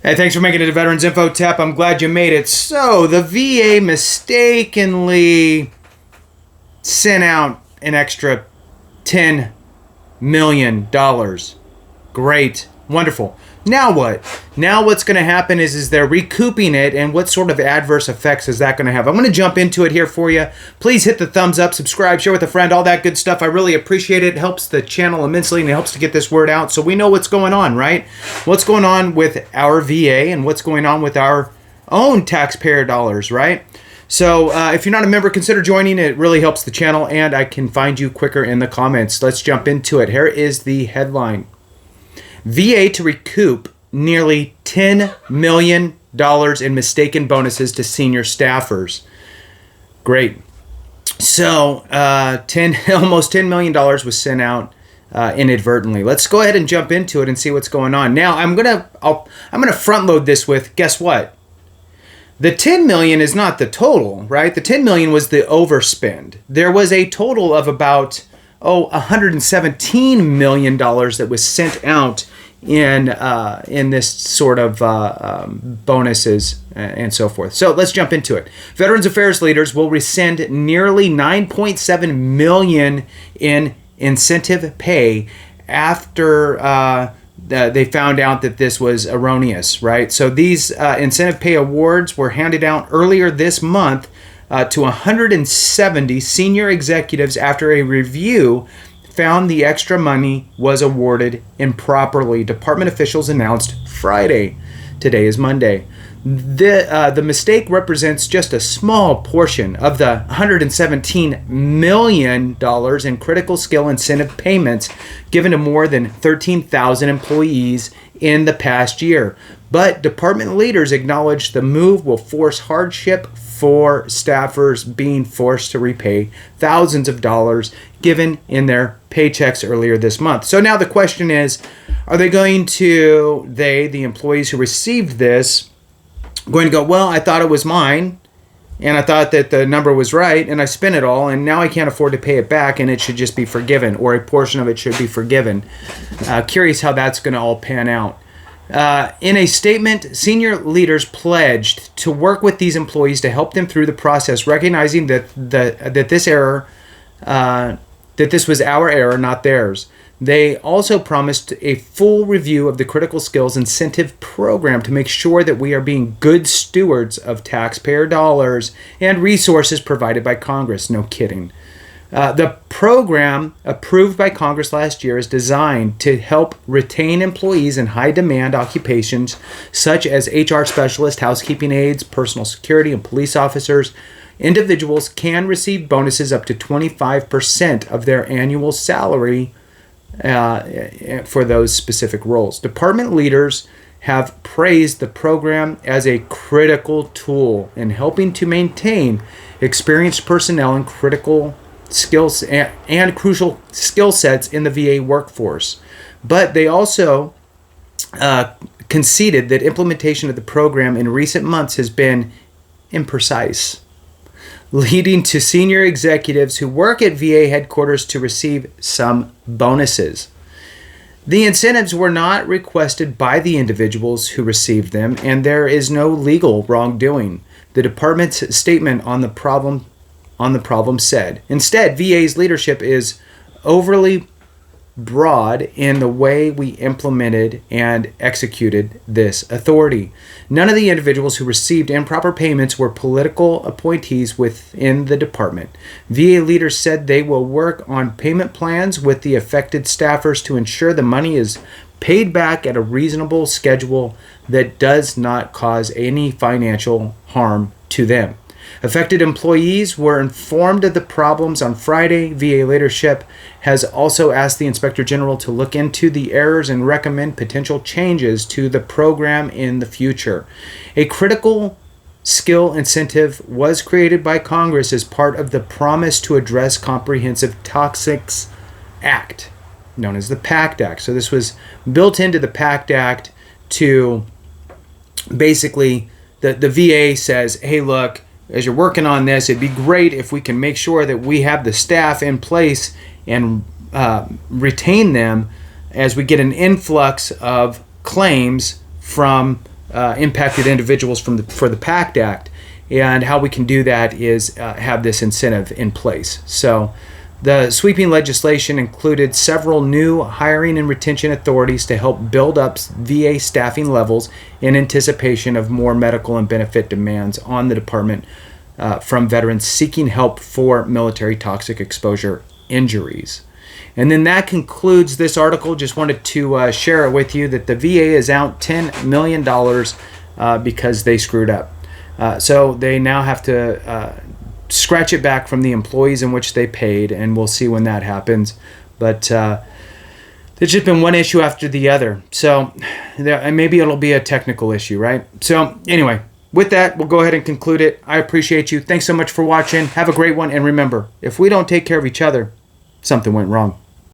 Hey, thanks for making it to Veterans Info Tap. I'm glad you made it. So, the VA mistakenly sent out an extra $10 million. Great. Wonderful. Now what? Now what's going to happen is they're recouping it, and what sort of adverse effects is that going to have? I'm going to jump into it here for you. Please hit the thumbs up, subscribe, share with a friend, all that good stuff. I really appreciate it. It helps the channel immensely, and it helps to get this word out so we know what's going on, right? What's going on with our VA and what's going on with our own taxpayer dollars, right? So if you're not a member, consider joining. It really helps the channel, and I can find you quicker in the comments. Let's jump into it. Here is the headline. VA to recoup nearly $10 million in mistaken bonuses to senior staffers. Great. So almost $10 million was sent out inadvertently. Let's go ahead and jump into it and see what's going on. Now I'm gonna front load this with, guess what? The 10 million is not the total, right? The 10 million was the overspend. There was a total of about $117 million that was sent out in this sort of bonuses and so forth. So let's jump into it. Veterans Affairs leaders will rescind nearly $9.7 million in incentive pay after they found out that this was erroneous, right? So these incentive pay awards were handed out earlier this month to 170 senior executives after a review found the extra money was awarded improperly. Department officials announced Friday. Today is Monday. The mistake represents just a small portion of the $117 million in critical skill incentive payments given to more than 13,000 employees in the past year. But department leaders acknowledge the move will force hardship for staffers being forced to repay thousands of dollars given in their paychecks earlier this month. So now the question is, are they going to, the employees who received this, going to go, well, I thought it was mine, and I thought that the number was right, and I spent it all, and now I can't afford to pay it back, and it should just be forgiven, or a portion of it should be forgiven. Curious how that's going to all pan out. In a statement, senior leaders pledged to work with these employees to help them through the process, recognizing that this was our error, not theirs. They also promised a full review of the critical skills incentive program to make sure that we are being good stewards of taxpayer dollars and resources provided by Congress. No kidding. The program, approved by Congress last year, is designed to help retain employees in high-demand occupations such as HR specialists, housekeeping aides, personal security, and police officers. Individuals can receive bonuses up to 25% of their annual salary for those specific roles. Department leaders have praised the program as a critical tool in helping to maintain experienced personnel and critical skills and crucial skill sets in the VA workforce. But they also conceded that implementation of the program in recent months has been imprecise, leading to senior executives who work at VA headquarters to receive some bonuses. The incentives were not requested by the individuals who received them, and there is no legal wrongdoing. The department's statement on the problem said. Instead, VA's leadership is overly broad in the way we implemented and executed this authority. None of the individuals who received improper payments were political appointees within the department. VA leaders said they will work on payment plans with the affected staffers to ensure the money is paid back at a reasonable schedule that does not cause any financial harm to them. Affected employees were informed of the problems on Friday. VA leadership has also asked the Inspector General to look into the errors and recommend potential changes to the program in the future. A critical skill incentive was created by Congress as part of the promise to address Comprehensive Toxics Act, known as the PACT Act. So this was built into the PACT Act to basically, the VA says, hey, look, as you're working on this, it'd be great if we can make sure that we have the staff in place and retain them as we get an influx of claims from impacted individuals for the PACT Act. And how we can do that is have this incentive in place. So the sweeping legislation included several new hiring and retention authorities to help build up VA staffing levels in anticipation of more medical and benefit demands on the department from veterans seeking help for military toxic exposure injuries. And then that concludes this article. Just wanted to share it with you that the VA is out $10 million because they screwed up. So they now have to scratch it back from the employees in which they paid, and we'll see when that happens. But there's just been one issue after the other. So and maybe it'll be a technical issue, right? So anyway, with that, we'll go ahead and conclude it. I appreciate you. Thanks so much for watching. Have a great one. And remember, if we don't take care of each other, something went wrong.